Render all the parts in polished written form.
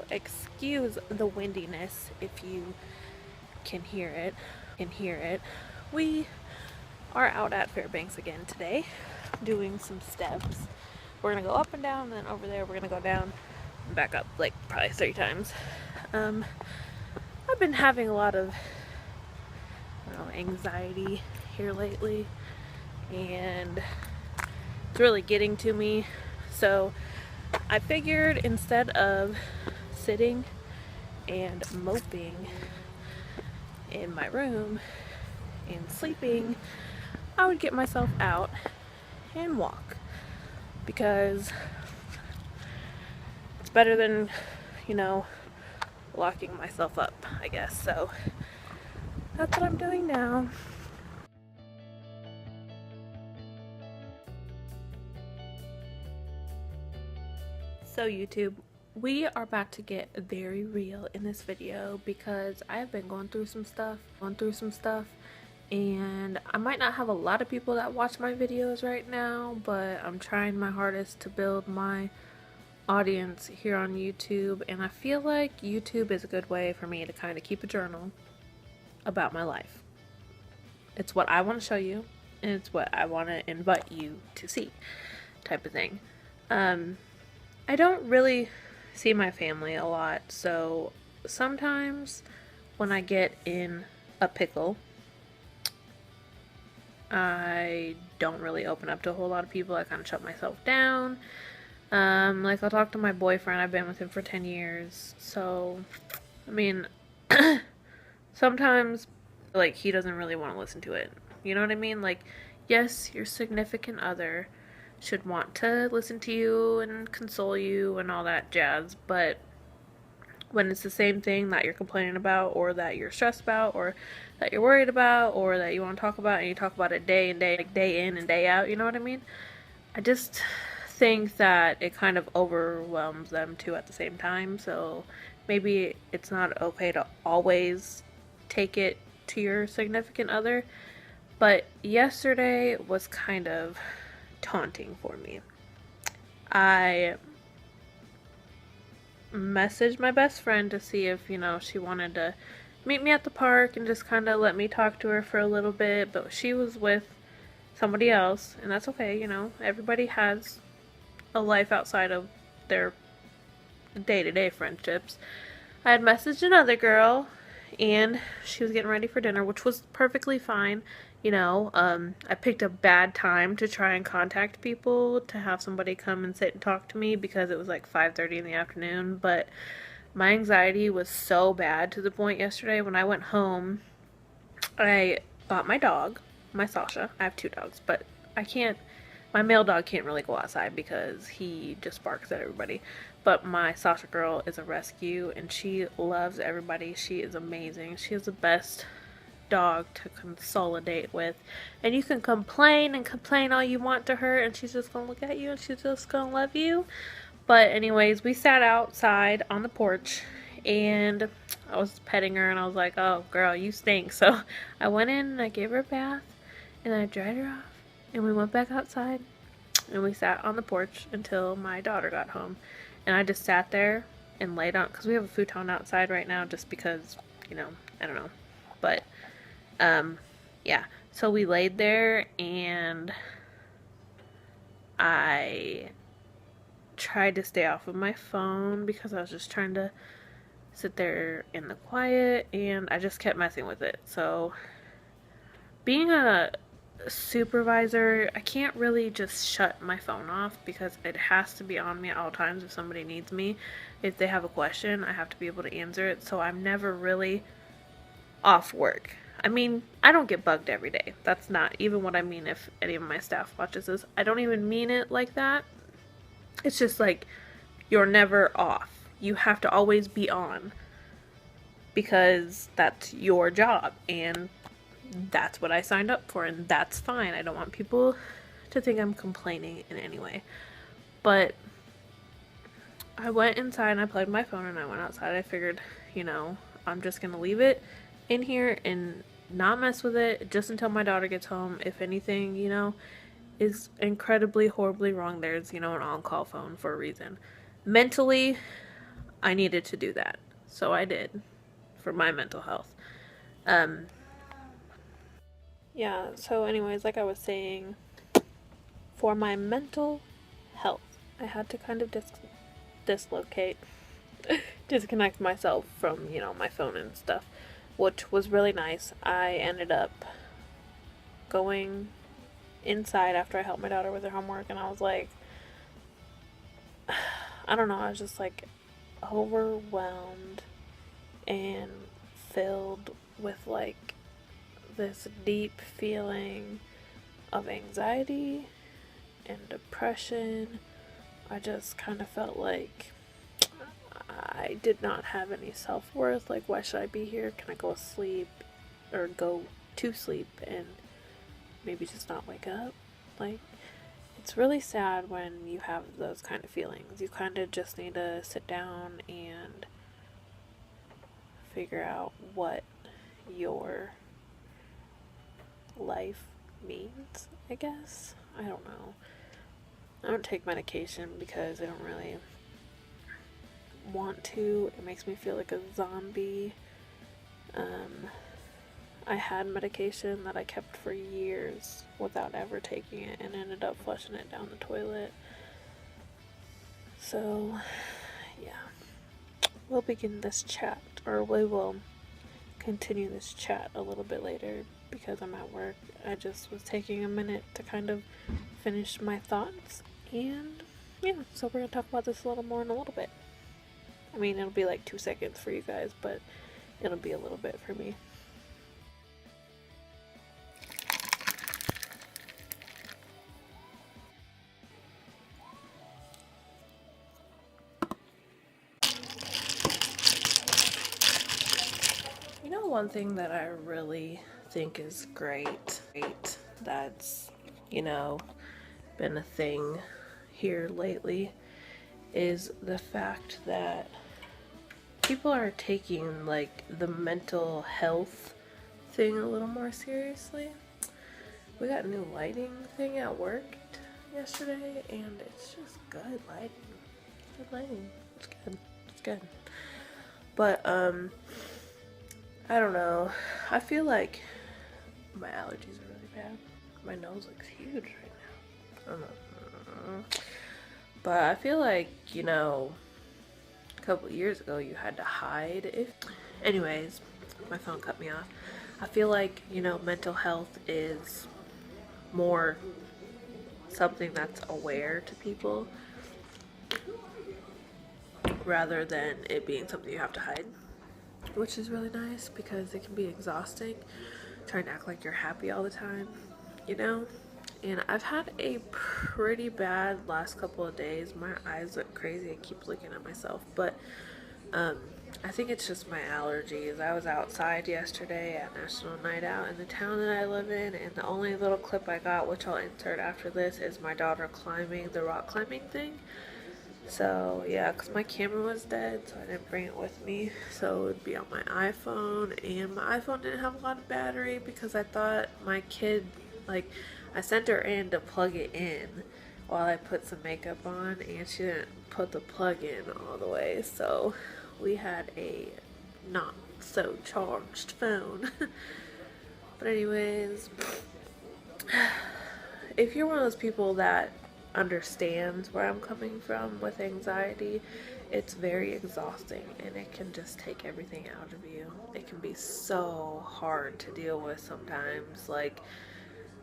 so excuse the windiness if you can hear it. We are out at Fairbanks again today, doing some steps. We're gonna go up and down, and then over there we're gonna go down and back up like probably 30 times. I've been having a lot of, I don't know, anxiety here lately, and it's really getting to me. So I figured instead of sitting and moping in my room and sleeping, I would get myself out and walk, because it's better than, locking myself up, I guess. So that's what I'm doing now. So YouTube, we are about to get very real in this video because I have been going through some stuff, and I might not have a lot of people that watch my videos right now, but I'm trying my hardest to build my audience here on YouTube, and I feel like YouTube is a good way for me to kind of keep a journal about my life. It's what I want to show you, and it's what I want to invite you to see, type of thing. I don't really see my family a lot, so sometimes when I get in a pickle, I don't really open up to a whole lot of people. I kind of shut myself down. Like, I'll talk to my boyfriend. I've been with him for 10 years, so, I mean, sometimes, like, he doesn't really want to listen to it. You know what I mean? Like, yes, your significant other should want to listen to you and console you and all that jazz, but when it's the same thing that you're complaining about, or that you're stressed about, or that you're worried about, or that you want to talk about, and you talk about it day and day, like day in and day out, you know what I mean? I just think that it kind of overwhelms them too at the same time, so maybe it's not okay to always take it to your significant other, but yesterday was kind of taunting for me. I messaged my best friend to see if, she wanted to meet me at the park and just kind of let me talk to her for a little bit, but she was with somebody else, and that's okay, everybody has a life outside of their day-to-day friendships. I had messaged another girl, and she was getting ready for dinner, which was perfectly fine. I picked a bad time to try and contact people, to have somebody come and sit and talk to me, because it was like 5:30 in the afternoon, but my anxiety was so bad to the point yesterday when I went home, I got my dog, my Sasha. I have two dogs, but my male dog can't really go outside because he just barks at everybody. But my Sasha girl is a rescue, and she loves everybody. She is amazing. She is the best dog to consolidate with, and you can complain and complain all you want to her, and she's just gonna look at you and she's just gonna love you. But anyways, we sat outside on the porch, and I was petting her, and I was like, oh girl, you stink. So I went in and I gave her a bath, and I dried her off, and we went back outside, and we sat on the porch until my daughter got home. And I just sat there and laid on, because we have a futon outside right now, just because, I don't know. But yeah, so we laid there, and I tried to stay off of my phone because I was just trying to sit there in the quiet, and I just kept messing with it. So being a supervisor, I can't really just shut my phone off, because it has to be on me at all times. If somebody needs me, if they have a question, I have to be able to answer it. So I'm never really off work. I mean, I don't get bugged every day. That's not even what I mean. If any of my staff watches this, I don't even mean it like that. It's just like, you're never off. You have to always be on, because that's your job, and that's what I signed up for, and that's fine. I don't want people to think I'm complaining in any way. But I went inside and I plugged my phone, and I went outside. I figured, I'm just gonna leave it in here and not mess with it just until my daughter gets home. If anything, is incredibly, horribly wrong, there's, an on-call phone for a reason. Mentally, I needed to do that. So I did for my mental health. Um, yeah, so, anyways, like I was saying, for my mental health, I had to kind of dislocate, disconnect myself from, my phone and stuff, which was really nice. I ended up going inside after I helped my daughter with her homework, and I was like, I don't know, I was just like overwhelmed and filled with like this deep feeling of anxiety and depression. I just kind of felt like I did not have any self-worth. Like, why should I be here? Can I go asleep or go to sleep and maybe just not wake up? Like, it's really sad when you have those kind of feelings. You kind of just need to sit down and figure out what your life means, I guess. I don't know. I don't take medication because I don't really want to. It makes me feel like a zombie. I had medication that I kept for years without ever taking it and ended up flushing it down the toilet. So, yeah. We'll begin this chat, or we will continue this chat a little bit later because I'm at work. I just was taking a minute to kind of finish my thoughts, and yeah, so we're gonna talk about this a little more in a little bit. I mean, it'll be like 2 seconds for you guys, but it'll be a little bit for me. You know, one thing that I really think is great, that's, been a thing here lately, is the fact that people are taking, like, the mental health thing a little more seriously. We got a new lighting thing at work yesterday, and it's just good lighting. Good lighting. It's good. It's good. But, I don't know. I feel like my allergies are really bad. My nose looks huge right now. I don't know. But I feel like, a couple of years ago you had to hide if... Anyways, my phone cut me off. I feel like, mental health is more something that's aware to people rather than it being something you have to hide, which is really nice because it can be exhausting trying to act like you're happy all the time, and I've had a pretty bad last couple of days. My eyes look crazy. I keep looking at myself, but I think it's just my allergies. I was outside yesterday at National Night Out in the town that I live in, and the only little clip I got, which I'll insert after this, is my daughter climbing the rock climbing thing. So yeah, because my camera was dead, so I didn't bring it with me, so it would be on my iPhone, and my iPhone didn't have a lot of battery because I thought my kid, like, I sent her in to plug it in while I put some makeup on, and she didn't put the plug in all the way, so we had a not so charged phone. But anyways, if you're one of those people that understands where I'm coming from with anxiety, it's very exhausting and it can just take everything out of you. It can be so hard to deal with sometimes. Like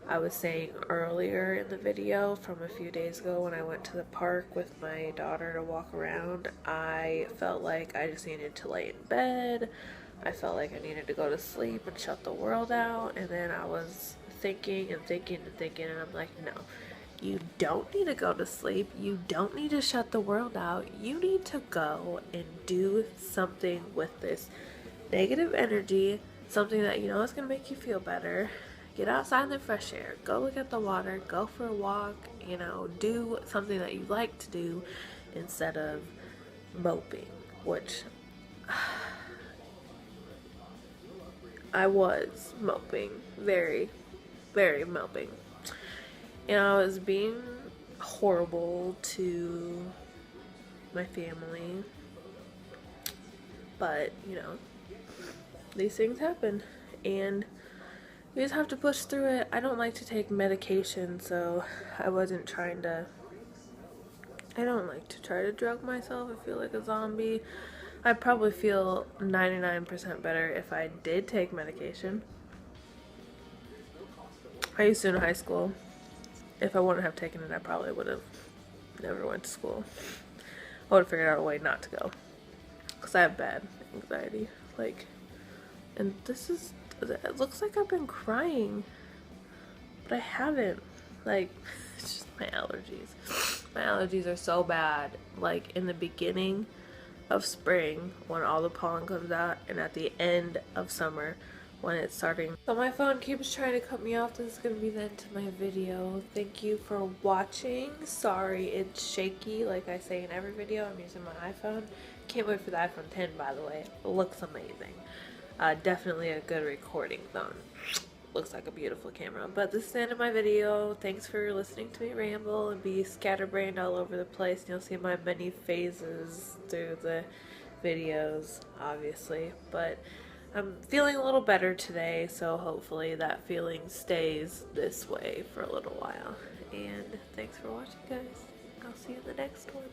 I was saying earlier in the video from a few days ago when I went to the park with my daughter to walk around, I felt like I just needed to lay in bed. I felt like I needed to go to sleep and shut the world out, and then I was thinking and thinking and thinking, and I'm like, no, you don't need to go to sleep. You don't need to shut the world out. You need to go and do something with this negative energy, something that you know is going to make you feel better. Get outside in the fresh air. Go look at the water. Go for a walk. Do something that you like to do instead of moping, which I was moping. Very, very moping. And I was being horrible to my family But, you know, these things happen, and we just have to push through it. I don't like to take medication, so I wasn't trying to, I don't like to try to drug myself. I feel like a zombie. I'd probably feel 99% better if I did take medication. I used to in high school. If I wouldn't have taken it, I probably would have never went to school. I would have figured out a way not to go. Because I have bad anxiety. Like, and this is, it looks like I've been crying. But I haven't. Like, it's just my allergies. My allergies are so bad. Like, in the beginning of spring, when all the pollen comes out, and at the end of summer, when it's starting. So my phone keeps trying to cut me off. This is going to be the end of my video. Thank you for watching. Sorry it's shaky like I say in every video. I'm using my iPhone. Can't wait for the iPhone 10, by the way. It looks amazing. Definitely a good recording phone. Looks like a beautiful camera. But this is the end of my video. Thanks for listening to me ramble and be scatterbrained all over the place. And you'll see my many phases through the videos, obviously. But I'm feeling a little better today, so hopefully that feeling stays this way for a little while. And thanks for watching, guys. I'll see you in the next one.